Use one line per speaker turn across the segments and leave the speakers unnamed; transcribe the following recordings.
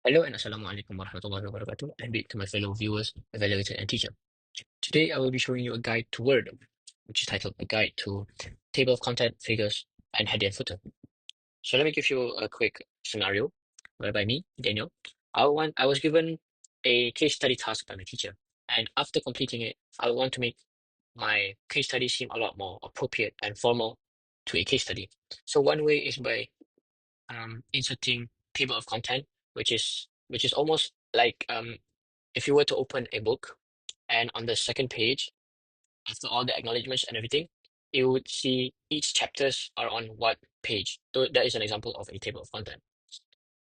Hello and Assalamualaikum warahmatullahi wabarakatuh, and be to my fellow viewers, evaluator, and teacher. Today I will be showing you a guide to Word, which is titled A Guide to Table of Content, Figures, and Header and Footer. So let me give you a quick scenario whereby me, Daniel, I was given a case study task by my teacher, and after completing it, I want to make my case study seem a lot more appropriate and formal to a case study. So one way is by inserting table of content, which is almost like if you were to open a book and on the second page, after all the acknowledgements and everything, you would see each chapters are on what page. So that is an example of a table of content.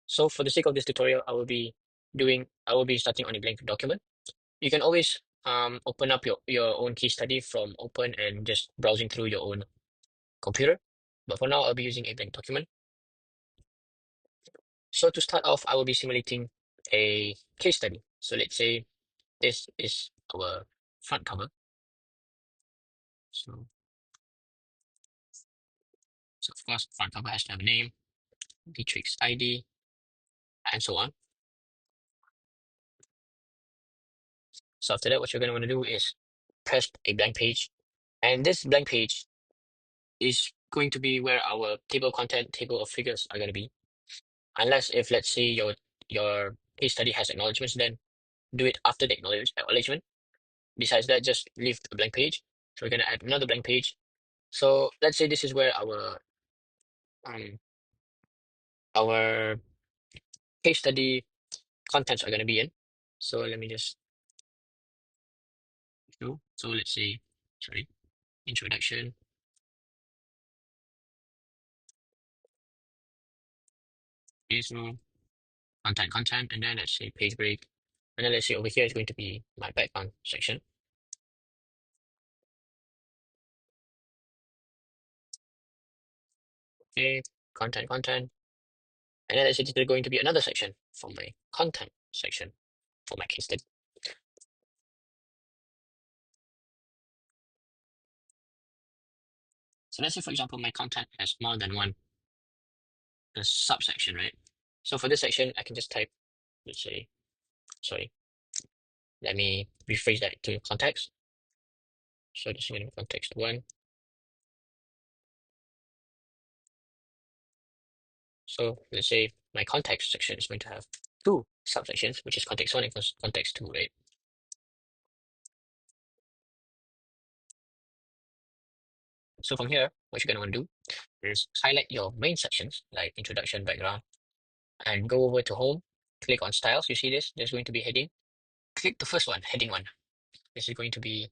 So for the sake of this tutorial, I will be starting on a blank document. You can always open up your own case study from open and just browsing through your own computer. But for now, I'll be using a blank document. So to start off, I will be simulating a case study. So let's say this is our front cover. So, so of course, front cover has to have a name, Matrix ID, and so on. So after that, what you're going to want to do is press a blank page. And this blank page is going to be where our table of content, table of figures are going to be. Unless if, let's say, your case study has acknowledgements, then do it after the acknowledgement. Besides that, just leave a blank page. So we're going to add another blank page. So let's say this is where um, our case study contents are going to be in. So let me just show. So let's say, sorry, introduction. Okay, so content, and then let's say page break. And then let's say over here is going to be my background section. Okay, content. And then let's say there's going to be another section for my content section for my case study. So let's say, for example, my content has more than one subsection, right? So for this section, I can just type, let's say, sorry, let me rephrase that to context. So this is going to be context one. So let's say my context section is going to have two subsections, which is context one and context two, right? So from here, what you're going to want to do is highlight your main sections like introduction, background, and go over to home, click on styles. You see this? There's going to be heading. Click the first one, heading one. This is going to be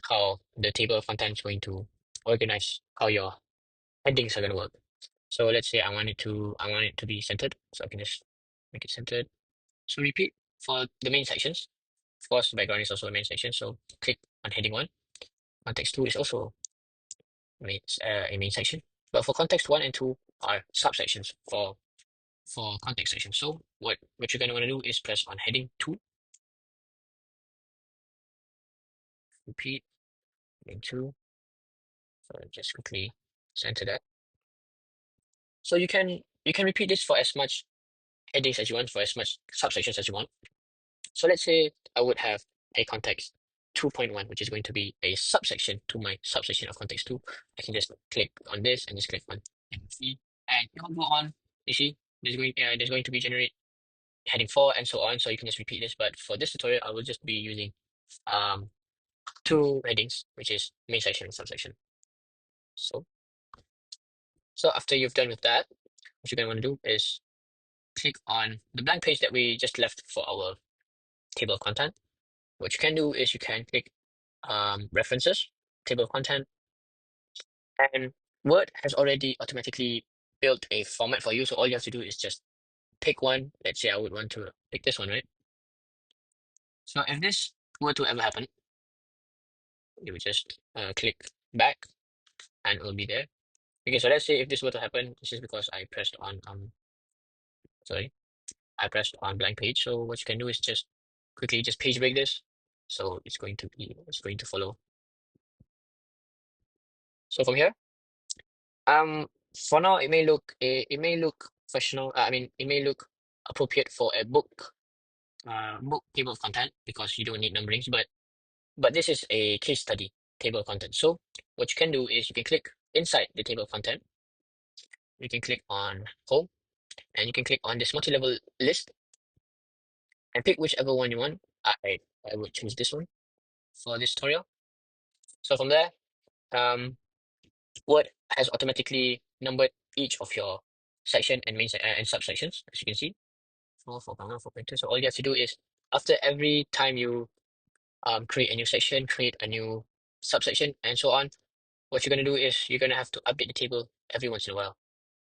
how the table of contents is going to organize how your headings are going to work. So let's say I want it to be centered. So I can just make it centered. So repeat for the main sections. Of course, background is also a main section. So click on heading one. Context two is also a main section. But for context one and two are subsections for context section. So what you're gonna want to do is press on heading two, repeat heading two. So just quickly center that. So you can repeat this for as much headings as you want, for as much subsections as you want. So let's say I would have a context 2.1, which is going to be a subsection to my subsection of context 2. I can just click on this and just click on MC, and it will go on. You see, there's going to be generate heading 4 and so on. So you can just repeat this. But for this tutorial, I will just be using um two headings, which is main section and subsection. So so after you've done with that, what you're gonna want to do is click on the blank page that we just left for our table of content. What you can do is you can click references, table of content, and Word has already automatically built a format for you. So all you have to do is just pick one. Let's say I would want to pick this one, right? So if this were to ever happen, you would just click back and it will be there. Okay, so let's say if this were to happen, this is because I pressed on sorry, I pressed on blank page. So what you can do is just quickly just page break this. So it's going to follow. So from here, for now it may look professional. I mean, it may look appropriate for a book table of content because you don't need numberings, but this is a case study table of content. So what you can do is you can click inside the table of content. You can click on home and you can click on this multi-level list and pick whichever one you want. I would choose this one for this tutorial. So from there, um, Word has automatically numbered each of your section and and subsections, as you can see. 4.1, 4.2. So all you have to do is after every time you create a new section, create a new subsection, and so on, what you're going to do is you're going to have to update the table every once in a while.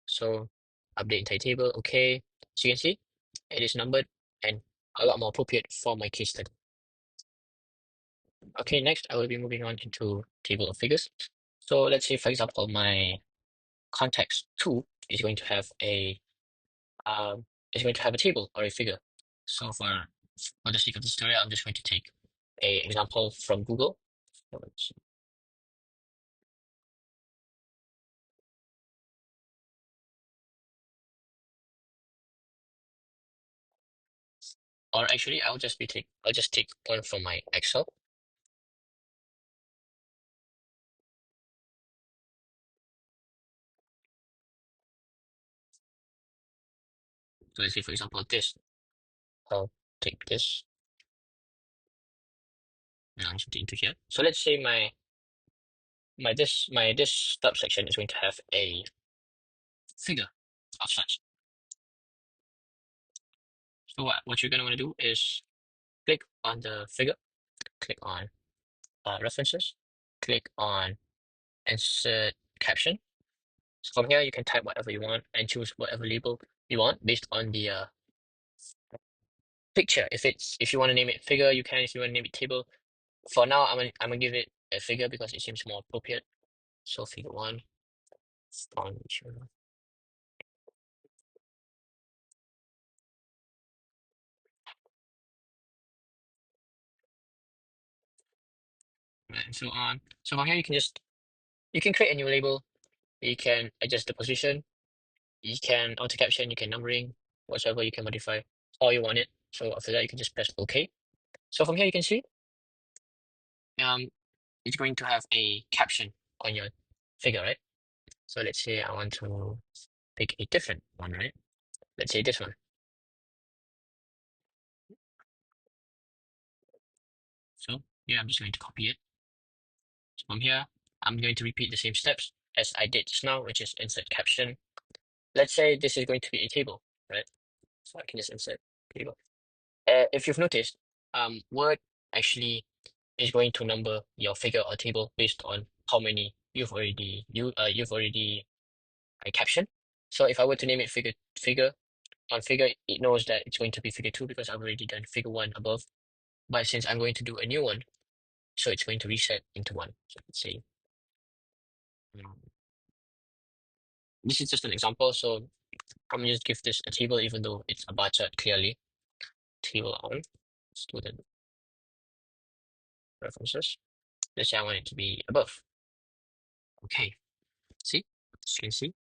So update entire table, okay. So you can see it is numbered and a lot more appropriate for my case study. Okay, next I will be moving on into table of figures. So let's say, for example, my context two is going to have um, a table or a figure. So for the sake of this tutorial, I'm just going to take a example from Google. So or actually, I'll just take one from my Excel. So let's say, for example, this. I'll take this and I'll put it into here. So let's say my this subsection is going to have a figure of such. So what you're gonna want to do is click on the figure, click on references, click on insert caption. So from here you can type whatever you want and choose whatever label you want based on the picture. If you want to name it figure, you can. If you want to name it table, for now I'm gonna give it a figure because it seems more appropriate. So figure one on and so on. So from here you can create a new label, you can adjust the position, you can auto caption, you can numbering, whatsoever you can modify how you want it. So after that you can just press OK. So from here you can see um it's going to have a caption on your figure, right? So let's say I want to pick a different one, right? Let's say this one. So yeah, I'm just going to copy it. So from here, I'm going to repeat the same steps as I did just now, which is insert caption. Let's say this is going to be a table, right? So I can just insert table. If you've noticed, Word actually is going to number your figure or table based on how many you've already captioned. So if I were to name it figure on figure, it knows that it's going to be figure two because I've already done figure one above. But since I'm going to do a new one, so it's going to reset into one. So let's say um, this is just an example. So I'm gonna just give this a table, even though it's a bar chart clearly. Table on student references. Let's say I want it to be above. Okay, see, as you can see.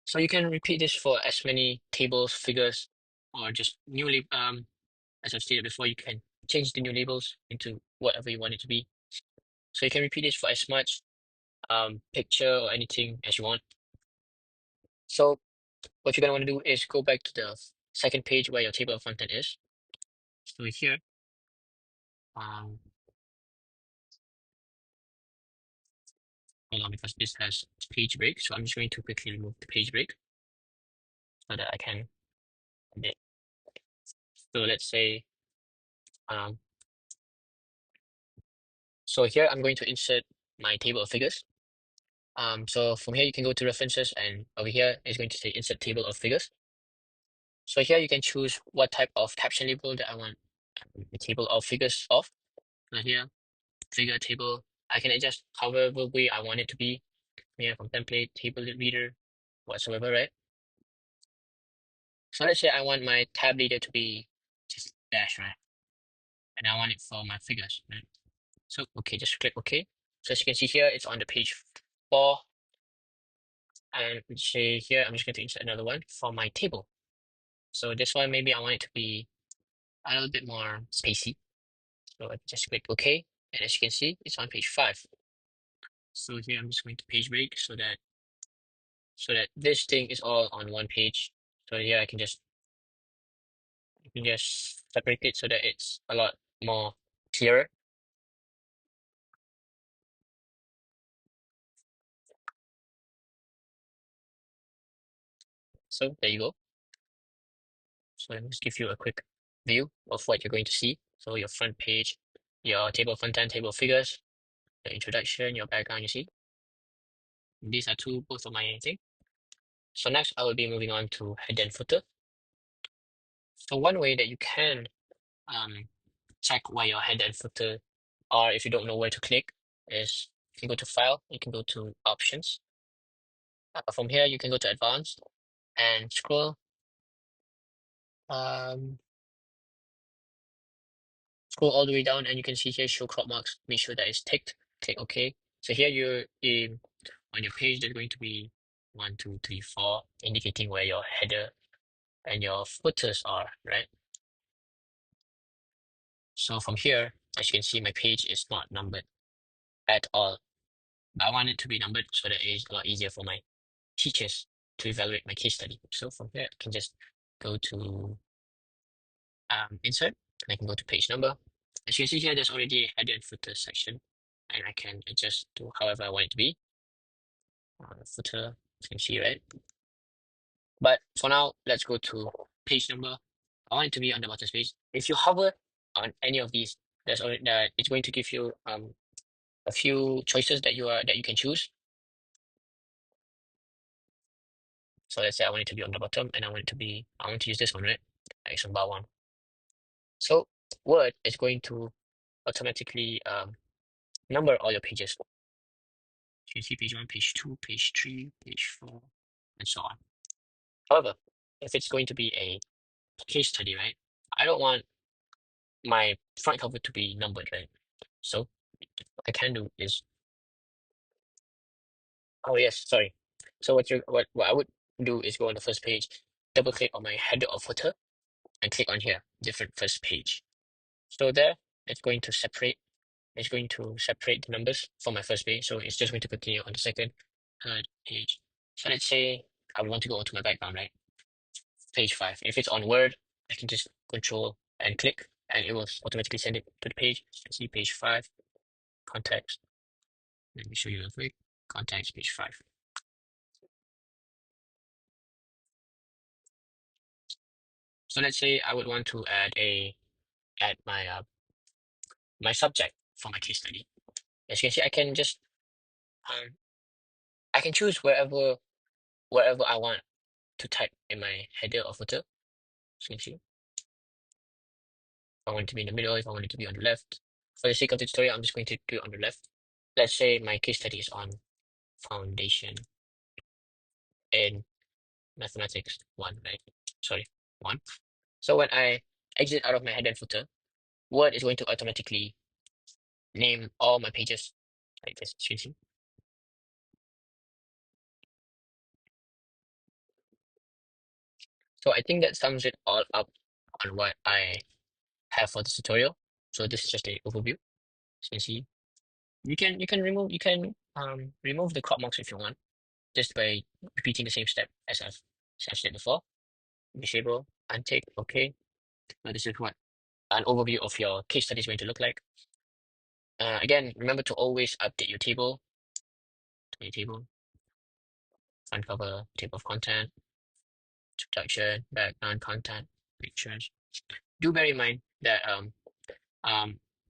So you can repeat this for as many tables, figures, or just as I've stated before, you can change the new labels into whatever you want it to be. So you can repeat this for as much picture or anything as you want. So what you're gonna want to do is go back to the second page where your table of content is. So here, um, hold on because this has page break. So I'm just going to quickly remove the page break so that I can edit. So let's say, um, so here I'm going to insert my table of figures. So from here you can go to references and over here is going to say insert table of figures. So here you can choose what type of caption label that I want the table of figures of. So here, figure table, I can adjust however way I want it to be. Here from template, table reader, whatsoever, right? So let's say I want my tab leader to be just dash, right? And I want it for my figures, right? So okay, just click OK. So as you can see here, it's on the page 4. And say here, I'm just going to insert another one for my table. So this one, maybe I want it to be a little bit more spacey. So I just click OK. And as you can see, it's on page 5. So here I'm just going to page break so that this thing is all on one page. So here I can just separate it so that it's a lot more clearer. So there you go. So let me just give you a quick view of what you're going to see. So your front page, your table of content, table of figures, the introduction, your background, you see. These are both of my thing. So next I will be moving on to header and footer. So one way that you can um, check where your header and footer are if you don't know where to click is you can go to file, you can go to options. From here you can go to advanced and um, scroll all the way down and you can see here show crop marks. Make sure that it's ticked. Click OK. So here you're on your page there's going to be 1, 2, 3, 4 indicating where your header and your footers are, right? So from here, as you can see, my page is not numbered at all. But I want it to be numbered so that it is a lot easier for my teachers to evaluate my case study. So from here, I can just go to insert and I can go to page number. As you can see here, there's already a header and footer section and I can adjust to however I want it to be. Footer, you can see, right? But for now, let's go to page number. I want it to be on the bottom space. If you hover on any of these, it's going to give you a few choices that you can choose. So let's say I want it to be on the bottom and I want to use this one, right? Action bar one. So Word is going to automatically number all your pages. You can see page 1, page 2, page 3, page 4, and so on. However, if it's going to be a case study, right? I don't want my front cover to be numbered, right? So what I can do is, oh yes, sorry. So what I would do is go on the first page, double click on my header or footer, and click on here, different first page. So there, it's going to separate the numbers from my first page. So it's just going to continue on the second, third page. So let's say I want to go onto my background, right? Page 5. If it's on Word, I can just control and click and it will automatically send it to the page. So you can see page 5, context. Let me show you real quick. Context, page 5. So let's say I would want to add my subject for my case study. As you can see, um, I can choose wherever I want to type in my header or footer. So you can see, if I want it to be in the middle, if I want it to be on the left. For the sake of the tutorial, I'm just going to do it on the left. Let's say my case study is on foundation in mathematics 1, right? Sorry, 1. So when I exit out of my header and footer, Word is going to automatically name all my pages like this. You can see. So I think that sums it all up on what I have for this tutorial. So this is just a overview. So you can see you can remove the crop marks if you want, just by repeating the same step as I've said before. Disable, untick, okay. Now this is what an overview of your case study is going to look like. Again, remember to always update your table, front cover, table of content, introduction, background, content, pictures. Do bear in mind that um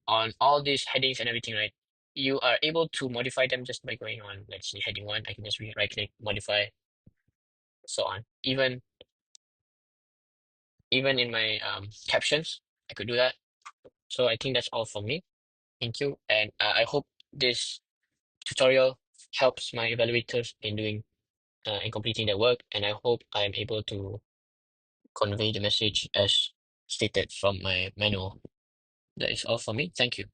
on all these headings and everything, right? You are able to modify them just by going on, let's say heading 1. I can just right click, modify, so on. Even in my captions, I could do that. So I think that's all from me. Thank you, and I hope this tutorial helps my evaluators in completing their work, and I hope I am able to convey the message as stated from my manual. That is all for me. Thank you.